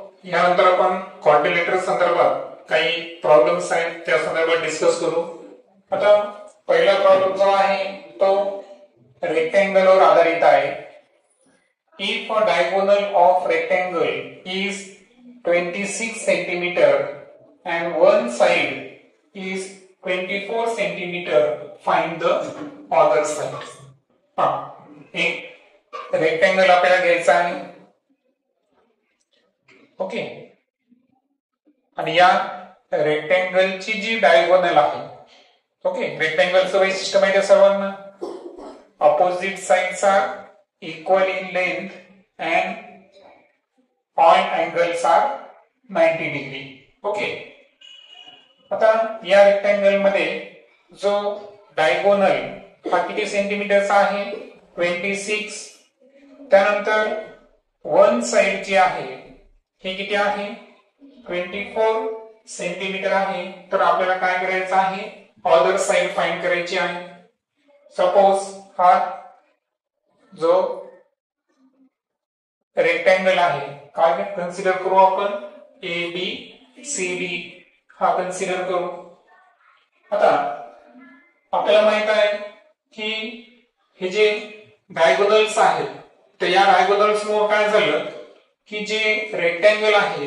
यानंतर आपण क्वाड्रिलेटरल संदर्भात काही प्रॉब्लेम्स आहेत त्या संदर्भात डिस्कस करू। आता पहिला प्रॉब्लेम जो आहे तो रेक्टेंगलवर आधारित आहे। If a diagonal of rectangle is 26 centimeter and one side is 24 centimeter, find the other side। एक रेक्टेंगल आपल्याला घ्यायचा आहे, ओके, आणि या रेक्टेंगलची जी डायगोनल आहे, ओके, रेक्टेंगलचं वैशिष्ट्य माहिती आहे सर्वांना, opposite sides are equal in length and all angles are 90 degree, okay. आता या रेक्टेंगल मध्ये जो डायगोनल हा किती सेंटीमीटरचा आहे, 26। त्यानंतर वन साइड जी आहे हे किती आहे, 24 सेंटीमीटर आहे। तर आपल्याला काय करायचं आहे, अदर साइड फाइंड करायची आहे। सपोज हा जो रेक्टेंगल आहे काय कन्सिडर करू आपण, ABCD हा कन्सिडर करू। आता आपल्याला माहित आहे की हे जे डायगोनल्स आहेत तर या डायगोनल्स मुळे काय झालं की जे रेक्टेंगल आहे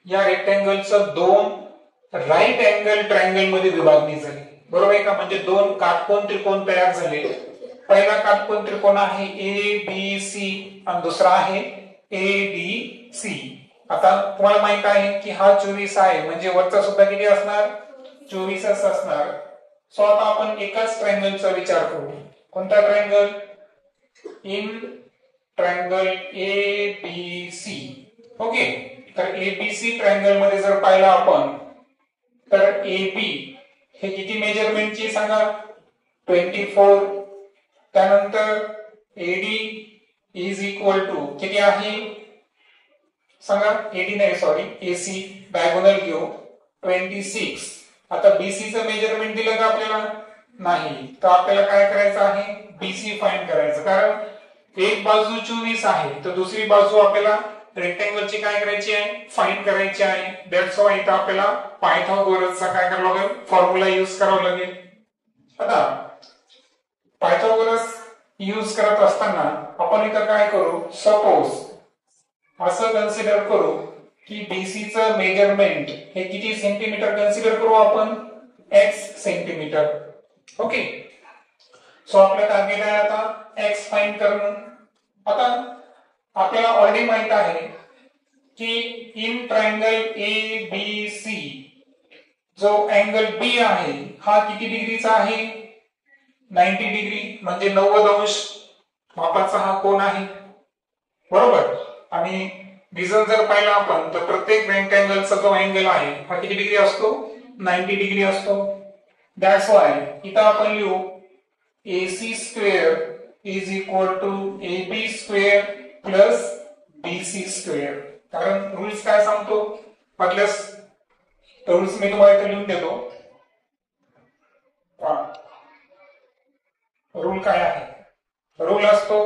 या रेक्टेंगलचं दोन राईट अँगल ट्रायंगल मध्ये विभागणी झाली, बरोबर आहे का। म्हणजे दोन काटकोन त्रिकोण तयार झाले। पहिला काटकोन त्रिकोण आहे ABC आणि दुसरा आहे ADC। आता तुम्हाला माहित आहे की हा 24 आहे म्हणजे वरचा सुद्धा किती असणार, 24च असणार। सो आता आपण एकाच ट्रायंगलचा विचार करू। कोणता triangle, in triangle ABC, okay. तर ABC ट्रायंगल मध्ये जर पाहिलं आपण तर AB हे किती मेजरमेंटची सांगा, 24। त्यानंतर AD इज इक्वल टू किती आहे सांगा, AD नाही सॉरी AC डायगोनल घेऊ 26। आता BC चं मेजरमेंट दिलं का आपल्याला, नाही, तर आपल्याला काय करायचं आहे, BC फाइंड करायचं। कारण एक बाजू 24 आहे तर दुसरी बाजू आपल्याला रेक्टेंगलची काय करायची आहे, फाइंड करायची आहे। दॅट्स व्हाय इथं आपल्याला पायथागोरसचा काय करावं लागेल, फॉर्म्युला यूज करावा लागेल। आता पायथागोरस यूज करत असताना आपण इथं काय करू, सपोज असं कन्सिडर करू की BC चं मेजरमेंट हे किती सेंटीमीटर कन्सिडर करू आपण, x सेंटीमीटर, ओके। सो आपलं टार्गेट आहे आता x फाइंड करणं। आता आपल्याला ऑलरेडी माहित आहे की इन ट्रायंगल ABC जो अँगल B आहे हा किती डिग्रीचा आहे, 90 डिग्री, म्हणजे 90 अंश मापाचा हा कोन आहे, बरोबर। आणि रिझन जर पाहिला आपण तर प्रत्येक रेक्टेंगलचा जो अँगल आहे हा किती डिग्री असतो, 90 डिग्री असतो। दॅट्स व्हाय इथं आपण लिहू AC square is equal to AB square plus BC square. कारण रूल्स काय सांगतो, वाटल्यास रूल्स मी तुम्हाला इथे लिहून देतो। रूल काय आहे, रूल असतो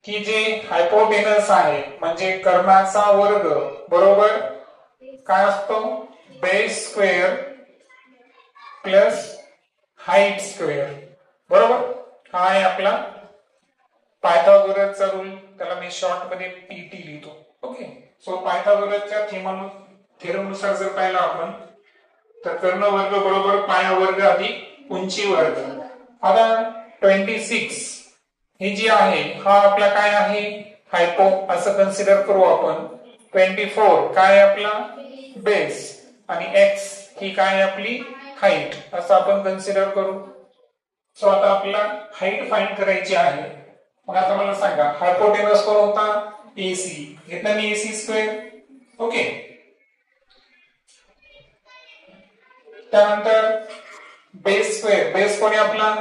की जे हायपोटेनस आहे म्हणजे कर्णाचा वर्ग बरोबर काय असतो, base square plus height square, बरोबर। हा आहे आपला पायथागोरसचा रूल, त्याला मी शॉर्ट मध्ये PT लिहितो, ओके। सो पायथागोरसच्या थेरमनुसार जर पाहिलं आपण तर कर्ण वर्ग बरोबर पाया वर्ग अधिक उंची वर्ग। आता 26 ही जी आहे हा आपला काय आहे, हायपो असं कन्सिडर करू आपण। 24 काय आपला बेस आणि x ही काय आपली हाईट असं आपण कन्सिडर करू। सो आता आपल्याला हाईट फाइंड करायची आहे। मग आता मला सांगा हायपोटेनस कोण होता, AC, घेतला मी AC स्क्वेअर, ओके। त्यानंतर बेस स्क्वेअर, बेस कोण आहे आपला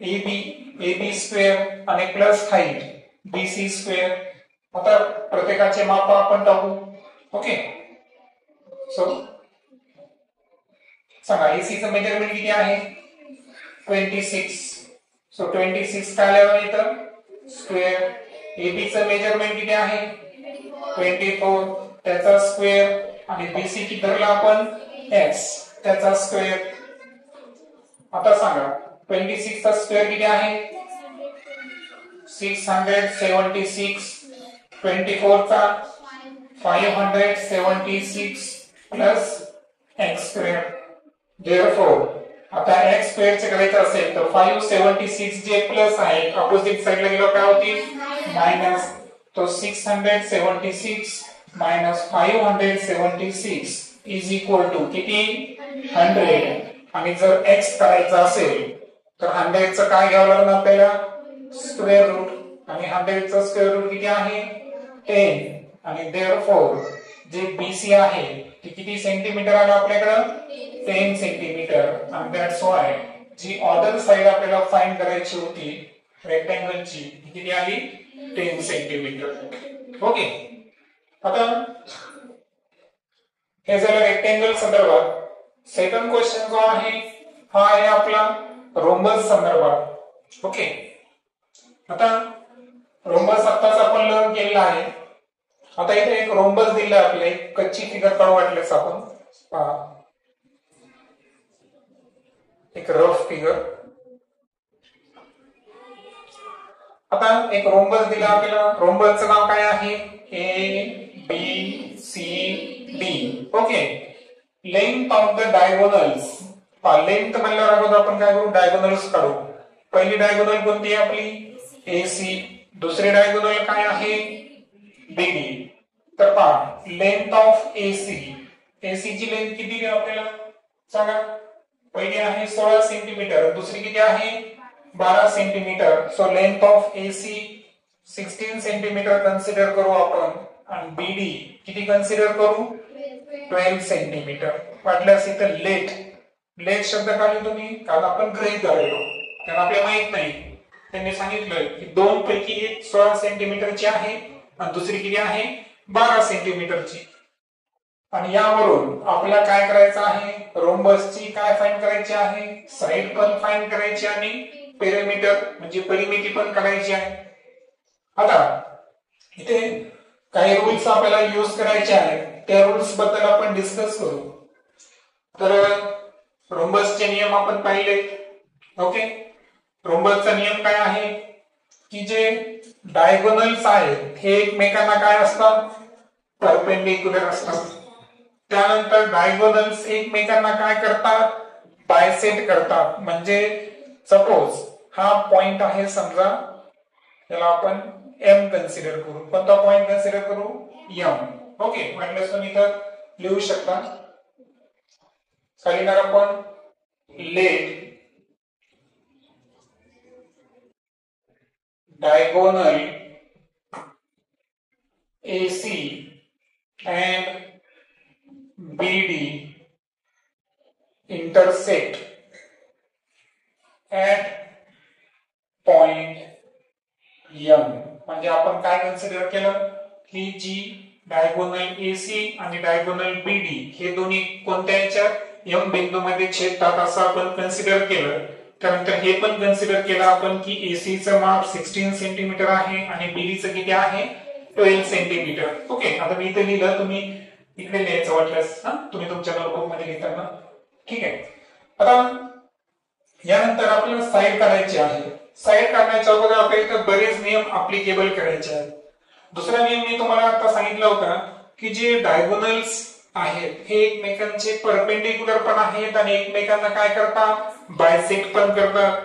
AB स्क्वेअर आणि प्लस हाईट BC स्क्वेअर। आता प्रत्येकाचे माप आपण टाकू, ओके। सो सांगा AC चं मेजरमेंट किती आहे, 26। सो 26 काय लिहावं इथं, स्क्वेअर। AB चं मेजरमेंट किती आहे, 24। त्याचा स्क्वेअर आणि बीसी किती धरला आपण x त्याचा स्क्वेअर. आता सांगा 26 चा स्क्वेअर किती आहे 676. 24 चा 576 प्लस x स्क्वेअर. therefore आता x स्क्वेअर चे करायचं असेल तर 576 जे प्लस आहे अपोजिट साइडला गेलो काय होती मायनस. तो 676 मायनस 576 इज इक्वल टू किती 100. आणि जर x करायचा असेल तर 100 चं काय घ्यावं लागणार आपल्याला स्क्वेअर रूट. आणि 100 चं स्क्वेअर रूट किती आहे 10. आणि therefore जे BC आहे ते किती सेंटीमीटर आलं आपल्याकडे 10 सेंटीमीटर. आणि दॅट्स व्हाय जी अदर साइड आपल्याला फाइंड करायची होती रेक्टँगलची किती आली 10 सेंटीमीटर. ओके. आता हे झालं रेक्टँगल संदर्भात. सेकंड क्वेश्चन जो आहे हा आहे आपला रोम्बस संदर्भात. ओके. आता रोम्बस आत्ताच आपण लर्न केलेला आहे. आता इथे एक रोम्बस दिला आपले कच्ची फिगर काढू वाटल्यास आपण पहा एक रफ फिगर. आता एक रोम्बस दिला आपल्याला. रोम्बसचं नाव काय आहे A B C D. Okay. Length of the diagonals. Length म्हणल्यावर अगोदर आपण काय करू डायगोनल्स काढू. पहिली डायगोनल कोणती आहे आपली AC. दुसरी डायगोनल काय आहे BD. तर पहा लेंथ ऑफ AC. AC ची लेंथ किती आहे आपल्याला सांगा. पहिली आहे 16 सेंटीमीटर दुसरी किती आहे 12 centimetre. So length of AC 16 centimetre consider करू आपण. आणि BD किती कन्सिडर करू 12 सेंटीमीटर. वाटल्यास इथं लेट शब्द काढले तुम्ही कारण आपण गृहीत धरलो कारण आपल्याला माहित नाही. त्यांनी सांगितलं की दोन पैकी एक 16 सेंटीमीटरची आहे आणि दुसरी किती आहे 12 सेंटीमीटरची. आणि यावरून आपल्याला काय करायचं आहे रोम्बसची काय फाइंड करायची आहे साइड पण फाइंड करायची आणि पेरिमीटर म्हणजे परिमिती पण काढायची आहे. आता इथे काही रूल्स आपल्याला यूज करायचे आहेत त्या रूल्स बद्दल आपण डिस्कस करू. तर रोम्बसचे नियम आपण पाहिले. ओके. रोम्बसचा नियम काय आहे की जे डायगोनल्स आहेत हे एकमेकांना काय असतात परपेंडिक्युलर असतात. त्यानंतर डायगोनल्स एकमेकांना काय करतात बायसेक्ट करतात. म्हणजे सपोज हा पॉइंट आहे समजा त्याला आपण M कन्सिडर करू. कोणता पॉइंट कन्सिडर करू M. ओके. म्हटलं तुम्ही इथं लिहू शकता. खाली आपण late diagonal AC and BD intersect at point M. म्हणजे आपण काय कन्सिडर केलं की जी डायगोनल AC आणि डायगोनल BD हे दोन्ही कोणत्या याच्यात M बिंदूमध्ये छेदतात असं आपण कन्सिडर केलं. त्यानंतर हे पण कन्सिडर केलं आपण की AC चं माप 16 सेंटीमीटर आहे आणि BD चं किती आहे 12 सेंटीमीटर. ओके. आता मी इथे लिहिलं तुम्ही इकडे लिहायचं वाटल्यास तुम्ही तुमच्या नोटबुक मध्ये लिहिताना. ठीक आहे. आता यानंतर आपल्याला साइड काढायची आहे. साइड काढण्याच्या अगोदर आपल्याला इथे बरेच नियम ऍप्लिकेबल करायचे आहेत. दुसरा नियम मी तुम्हाला आता सांगितला होता की जे डायगोनल्स आहेत हे एकमेकांचे परपेंडिक्युलर पण आहेत आणि एकमेकांना काय करतात बायसेक्ट पण करतात.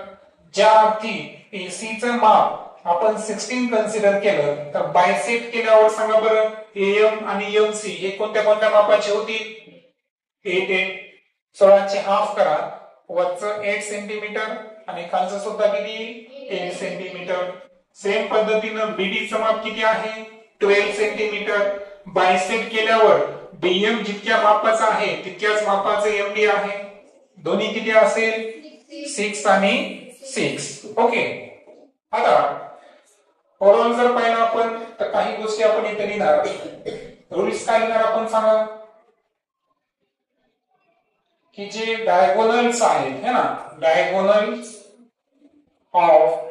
ज्या अर्थी AC चं माप आपण 16 कन्सिडर केलं तर बायसेक्ट केल्यावर सांगा बरं AM आणि MC हे कोणत्या कोणत्या मापाचे होतील 8. 16 चे हाफ करा वरचं 8 सेंटीमीटर आणि खालचं सुद्धा किती 8 सेंटीमीटर. सेम पद्धतीनं BD चं माप किती आहे 12 सेंटीमीटर. बायसेक्ट केल्यावर BM जितक्या मापाचा आहे तितक्याच मापाचे MD आहे. दोन्ही किती असेल 6 आणि 6. ओके. आता ओव्हरऑल जर पाहिलं आपण तर काही गोष्टी आपण इथे लिहिणार. रूल्स काय लिहिणार आपण सांगा की जे डायगोनल्स आहेत है ना डायगोनल्स ऑफ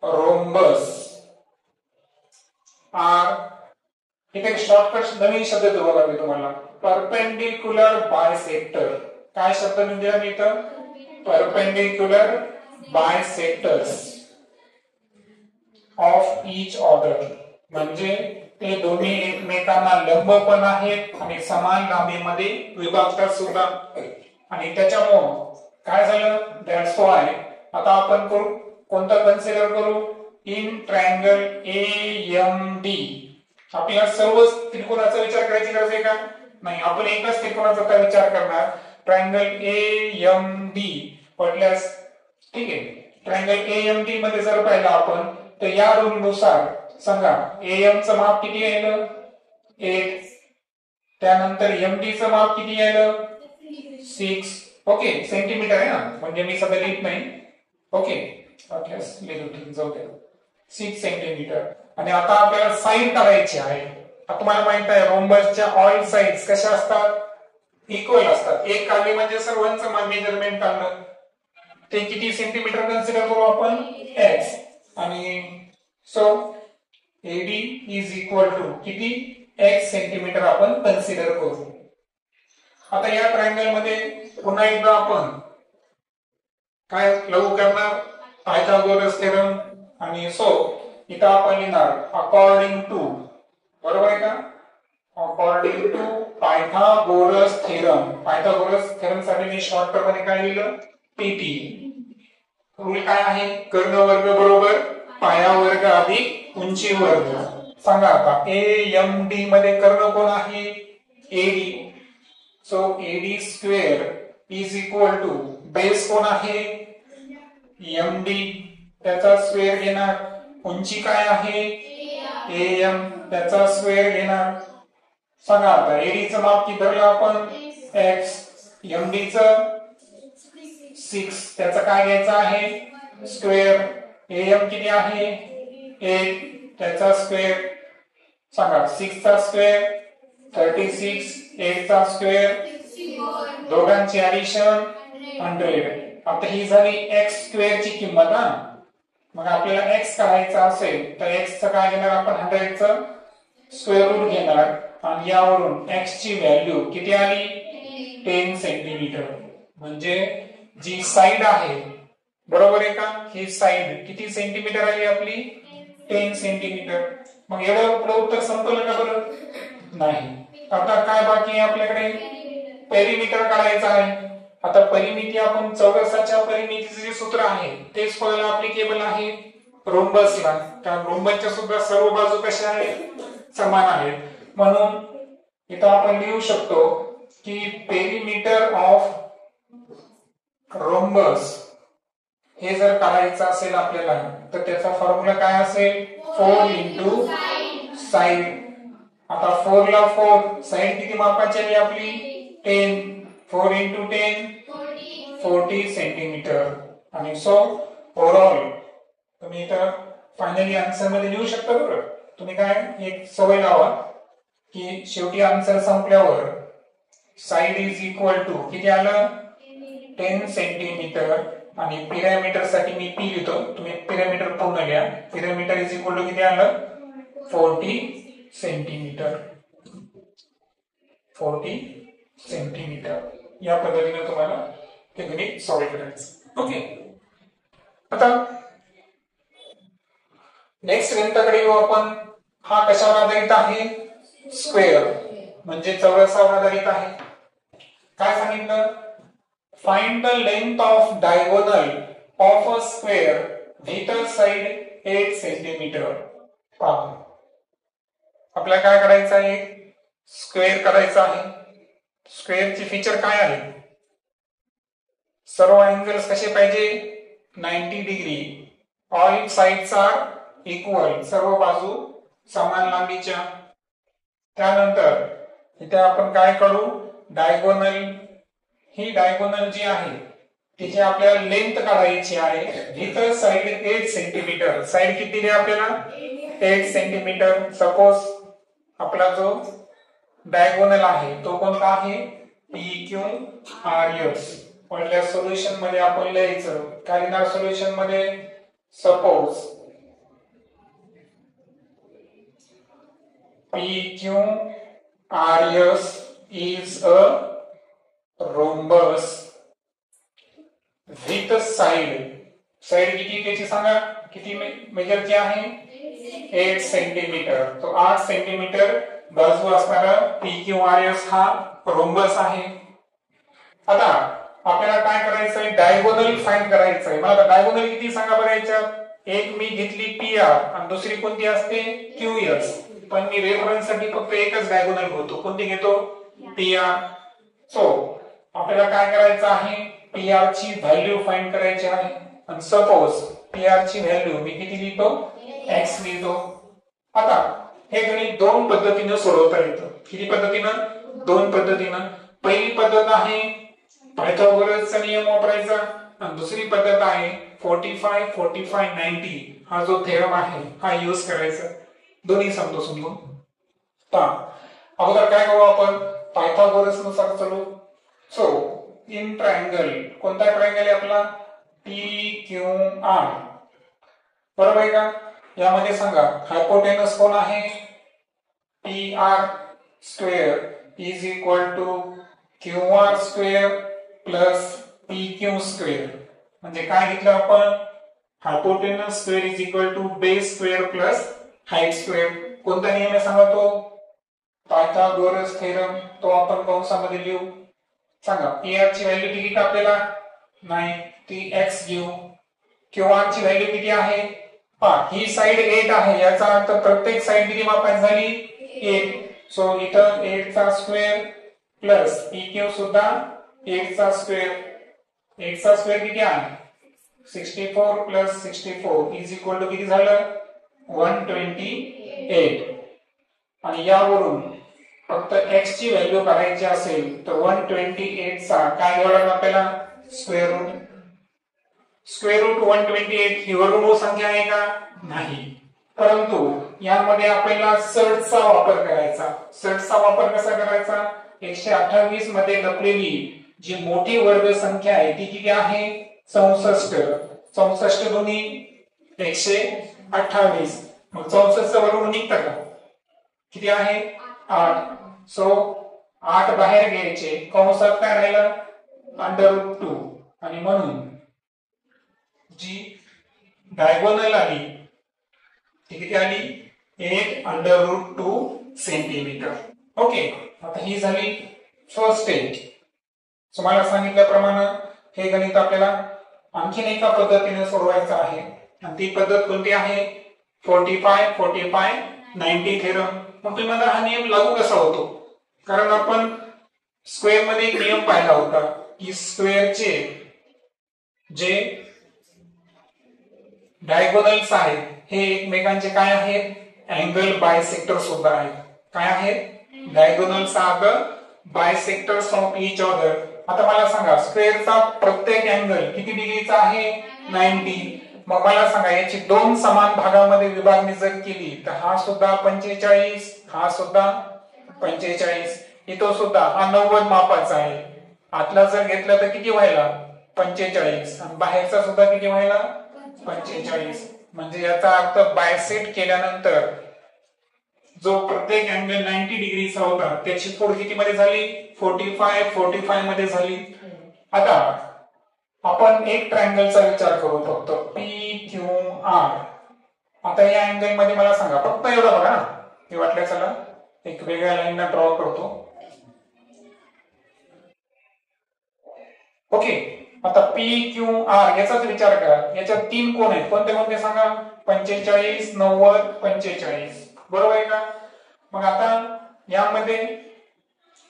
rhombus are ठीक आहे. शॉर्टकट नवीन शब्द येतो बघा मी तुम्हाला, परपेंडिक्युलर बायसेक्टर. काय शब्द म्हणजे मी इथं, perpendicular bisectors of each order, म्हणजे ते दोन्ही एकमेकांना लंब पण आहेत आणि समान लांबीमध्ये विभागतात सुद्धा. आणि त्याच्यामुळे काय झालं, दॅट्स वाय आता आपण कोणता कन्सिडर करू, इन ट्रायंगल AMD. आपल्याला सर्व त्रिकोणाचा विचार करायची गरज आहे का, नाही. आपण एकाच त्रिकोणाचा विचार करणार, ट्रायंगल AMD म्हटल्यास, ठीक आहे. ट्रायंगल AMD मध्ये जर पाहिलं आपण तर या रूल नुसार सांगा AM चं माप किती यायलं, 8. त्यानंतर MD चं माप किती यायलं, 6. ओके, सेंटीमीटर आहे ना, म्हणजे मी सध्या लिहित नाही. ओके, जाऊ द्या, 6 सेंटीमीटर. आणि आता आपल्याला साईड काढायची आहे. आता तुम्हाला माहित आहे रोम्बसच्या ऑल साइड्स कशा असतात, इक्वल असतात. एक काढली म्हणजे सर्वांचं मेजरमेंट काढलं. ते किती सेंटीमीटर कन्सिडर करू आपण, x. आणि so AD is equal to किती, x सेंटीमीटर आपण कन्सिडर करू. आता या ट्रायंगल मध्ये पुन्हा एकदा आपण काय लागू करणार, पायथागोरस थेरम. आणि सो इथं आपण लिहिणार अकॉर्डिंग टू, बरोबर आहे का, according to Pythagoras theorem. Pythagoras theorem साठी मी शॉर्टकट मध्ये काय लिहिलं, PT. रूल काय आहे, कर्ण वर्ग बरोबर पाया वर्ग अधिक उंची वर्ग. सांगा आता AMD मध्ये कर्ण कोण आहे, AD. So AD square is equal to base कोण आहे, MD, त्याचा स्क्वेअर घेणार. उंची काय आहे, AM, त्याचा स्क्वेअर घेणार. सांगा आता AD चं माप किती धरलं आपण, x. MD चं 6, त्याचा काय घ्यायचा आहे, स्क्वेअर. AM किती आहे, 8, त्याचा स्क्वेअर. सांगा 6 चा स्क्वेअर 36, 8 चा स्क्वेअर, दोघांची ऍडिशन 100. आता ही झाली x स्क्वेअर ची किंमत. हा, मग आपल्याला x काढायचा असेल तर x चं काय घेणार आपण, 100 चं स्क्वेअर रूट घेणार. आणि यावरून x ची व्हॅल्यू किती आली, 10 सेंटीमीटर. म्हणजे जी साइड आहे, बरोबर आहे का, ही साइड किती सेंटीमीटर आली आपली, 10 सेंटीमीटर. मग एवढं पुढे उत्तर संपलं का बरं, नाही. आता काय बाकी आहे आपल्याकडे, पेरिमीटर काढायचं आहे. आता परिमिती आपण चौरसाच्या परिमितीचे जे सूत्र आहे तेच कोणाला ऍप्लिकेबल आहे, रोम्बसला. कारण रोम्बसच्या सुद्धा सर्व बाजू कशा आहेत, समान आहेत. म्हणून इथं आपण लिहू शकतो की पेरिमीटर ऑफ रोम्बस हे जर काढायचं असेल आपल्याला तर त्याचा फॉर्म्युला काय असेल, 4 इंटू साइड. आता 4 ला 4, साइड किती मापाची आहे आपली, 10. 4 इंटू 10 40 सेंटीमीटर. आणि सो ओव्हरऑल तुम्ही इथं फायनली आन्सर मध्ये लिहू शकता. बरोबर, तुम्ही काय एक सवय लावा की शेवटी आन्सर संपल्यावर साइड इज इक्वल टू किती आलं, 10 सेंटीमीटर. आणि पिरॅमीटर साठी मी P लिहितो, तुम्ही पिरॅमीटर पूर्ण लिहा. पिरॅमीटर इज इक्वल टू किती आलं, 40 सेंटीमीटर. 40 सेंटीमीटर. या पद्धतीने तुम्हाला ते गणित सॉल्व्ह करायचं. ओके, आता नेक्स्ट गणिताकडे येऊ आपण. हा कशावर आधारित आहे, स्क्वेअर म्हणजे चौरसावर आधारित आहे. काय सांगितलं, find the length of diagonal of a square with a side 8 centimeter. पहा आपल्याला काय करायचं आहे, स्क्वेअर करायचा आहे. स्क्वेअरची फीचर काय आहे, सर्व अँगल्स कसे पाहिजे, 90 degree. All sides are equal, सर्व बाजू समान लांबीच्या. त्यानंतर इथे आपण काय करू, डायगोनल. ही डायगोनल जी आहे तिची आपल्याला लेंथ काढायची आहे. इथं साइड 8 सेंटीमीटर. साइड किती दिली आपल्याला, 8 सेंटीमीटर. सपोज आपला जो डायगोनल आहे तो कोणता आहे, PQRS. पहिल्या सोल्युशन मध्ये आपण लिहायचं काय लिहिणार, सोल्युशन मध्ये, suppose PQRS is a rhombus with side किती त्याची सांगा, किती मेजरची आहे 8 सेंटीमीटर. तो 8 सेंटीमीटर बाजू असणारा PQRS हा रोम्बस आहे. आता आपल्याला काय करायचंय, डायगोनल फाइंड करायचंय. मला डायगोनल किती सांगा बरं याच्यात. एक मी घेतली PR आणि दुसरी कोणती असते QS, पण मी रेफरन्स साठी फक्त एकच डायगोनल घेतो. कोणती घेतो, PR. सो आपल्याला काय करायचं आहे, PR ची व्हॅल्यू फाइंड करायची आहे. आणि सपोज PR ची व्हॅल्यू मी किती लिहितो, x लिहितो. आता हे गणित दोन पद्धतीने सोडवता येतं. किती पद्धतीनं, दोन पद्धतीनं. पहिली पद्धत आहे पायथागोरसचा नियम वापरायचा आणि दुसरी पद्धत आहे 45 45 90 हा जो थेरम आहे हा यूज करायचा. दोन्ही समजून अगोदर काय करू आपण, पायथागोरस नुसार चलू. सो इन ट्रायंगल, कोणता ट्रायंगल आहे आपला, PQR, बरोबर आहे का. यामध्ये सांगा हायपोटेनस कोण आहे, PR square is equal to QR square plus PQ square. म्हणजे काय घेतलं आपण, hypotenuse square is equal to base square plus height square. कोणता नियम आहे सांगा तो, पायथागोरस थेरम. तो आपण कंसामध्ये लिहू. सांगा PR ची व्हॅल्यू किती का आपल्याला, नाही ती x घेऊ. QR ची व्हॅल्यू किती आहे, ही साइड 8 आहे, याचा अर्थ प्रत्येक साइड किती मापात झाली 8. सो इथं 8 चा स्क्वेअर प्लस PQ सुद्धा 8 चा स्क्वेअर. 8 चा स्क्वेअर किती आहे 64 प्लस 64 इज इक्वल टू किती झालं 128. आणि यावरून फक्त x ची व्हॅल्यू काढायची असेल तर 128 चा काय घ्यावा लागेल आपल्याला, स्क्वेअर रूट. स्क्वेअर रूट 128 ही वर्गमूळ संख्या आहे का, नाही. परंतु यामध्ये आपल्याला सर्टचा वापर करायचा. सर्टचा वापर कसा करायचा, 128 मध्ये लपलेली जी मोठी वर्ग संख्या आहे ती किती आहे 64. 64 दोन्ही 128. मग 64 चा वर्ग निघतं का, किती आहे 8. सो 8 बाहेर घ्यायचे, कंसात काय राहिलं √2. आणि म्हणून जी डायगोनल आली ती किती आली 8√2 सेंटीमीटर. ओके, आता ही झाली फर्स्ट स्टेज. तुम्हाला सांगितल्याप्रमाणे हे गणित आपल्याला आणखीन एका पद्धतीने सोडवायचं आहे आणि ती पद्धत कोणती आहे 45 45 90 थेरम. मग तुम्ही मला हा नियम लागू कसा होतो, कारण आपण स्क्वेअर मध्ये एक नियम पाहिला होता की स्क्वेअरचे जे डायगोनल्स आहेत हे एकमेकांचे काय आहेत, अँगल बायसेक्टर सुद्धा आहेत. काय आहेत, diagonals are the bisectors of each other. आता मला सांगा स्क्वेअरचा प्रत्येक अँगल किती डिग्रीचा आहे 90. मग मला सांगा याची दोन समान भागामध्ये विभागणी जर केली तर हा सुद्धा 45, हा सुद्धा 45, इथं सुद्धा हा 90 मापाचा आहे. आतला जर घेतला तर किती व्हायला 45 आणि बाहेरचा सुद्धा किती व्हायला 45. म्हणजे याचा अर्थ बायसेक्ट केल्यानंतर जो प्रत्येक अँगल 90 डिग्रीचा होता त्याची फोड किती मध्ये झाली 45 45 मध्ये झाली. आता आपण एक ट्रायंगलचा विचार करू फक्त PQR. आता या अँगल मध्ये मला सांगा फक्त एवढं बघा ना, हे वाटलं चला एक वेगळ्या लाईनला ड्रॉ करतो. ओके, आता PQR याचाच विचार करा. याच्यात तीन कोण आहेत, कोणते कोणते सांगा 45 90 45, बरोबर आहे का. मग आता यामध्ये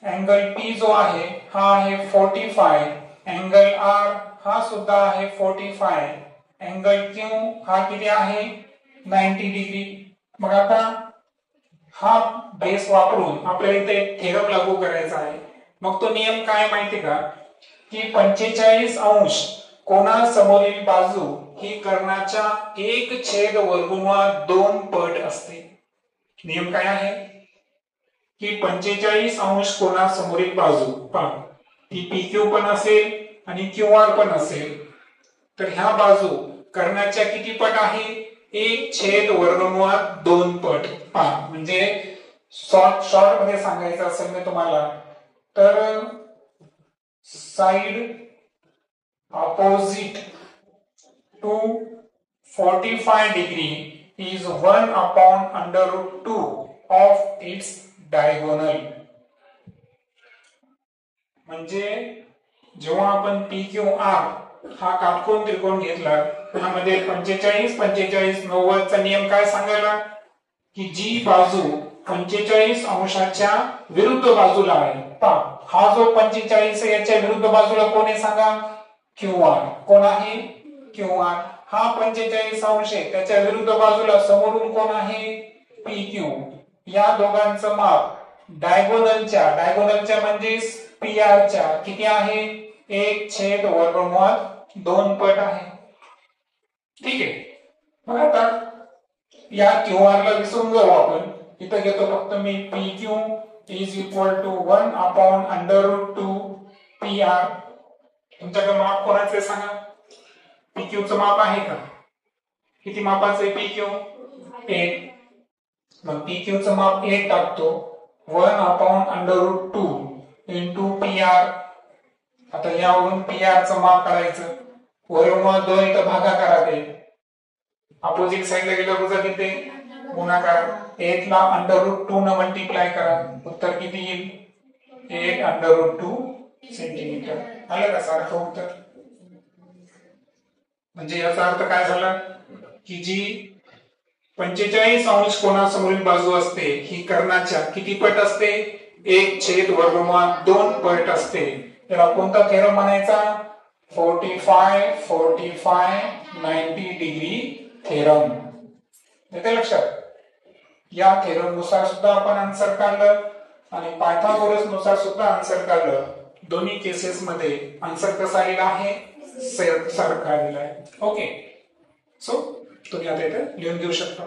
अँगल P जो आहे हा आहे 45, अँगल R हा सुद्धा आहे 45, अँगल Q हा किती आहे 90 डिग्री. मग आता हा बेस वापरून आपल्याला इथे एक थेरम लागू करायचा आहे. मग तो नियम काय माहिती का की 45 अंश कोणासमोरील बाजू ही कर्णाच्या 1/2 पट असते. नियम काय आहे की 45 अंश कोणासमोरील बाजू पहा ती PQ पण असेल आणि QR पण असेल तर ह्या बाजू कर्णाच्या किती पट आहे 1/2 पट. पहा म्हणजे शॉर्ट मध्ये सांगायचं असेल मी तुम्हाला तर side opposite to 45 degree is 1 upon under root 2 of its diagonal. म्हणजे जेव्हा आपण PQR हा काटकोन त्रिकोण घेतला त्यामध्ये 45 45 90 चा नियम काय सांगायला की जी बाजू 45 अंशाच्या विरुद्ध बाजूला आहे हा जो 45 याच्या विरुद्ध बाजूला कोण आहे सांगा QR. कोण आहे QR. हा 45 अंश आहे त्याच्या विरुद्ध बाजूला समोरून कोण आहे PQ. या दोघांचं माप डायगोनलच्या म्हणजे PR च्या किती आहे 1/√2 पट आहे. ठीक आहे. मग आता या QR ला विसरून जाऊ आपण. इथं घेतो फक्त मी PQ is equal to 1 upon under√2 PR. तुमच्याकडे माप कोणाचे सांगा PQ चं माप आहे का किती मापाचं आहे PQ 8. मग PQ चं माप 8 टाकतो 1 upon under√2 into PR. आता यावरून PR चं माप काढायचं वरून 2 इथं भागाकारात आहे अपोजिट साइडला गेल्यावर उजा किती गुणाकार 8 ला under√2 न मल्टिप्लाय करा उत्तर किती येईल 8/√2 सेंटीमीटर. आलं का सारखं उत्तर. म्हणजे याचा अर्थ काय झाला की जी 45 अंश कोनासमोरील बाजू असते ही कर्णाच्या किती पट असते 1/√2 पट असते. त्याला कोणता थेरम म्हणायचा 45-90 डिग्री थेरम. येते लक्षात. या थेरम नुसार सुद्धा आपण आन्सर काढलं आणि पायथागोरस नुसार सुद्धा आन्सर काढलं. दोन्ही केसेस मध्ये आन्सर कसा आलेला आहे सारखा आलेला आहे. ओके सो तुम्ही आता इथे लिहून घेऊ शकता.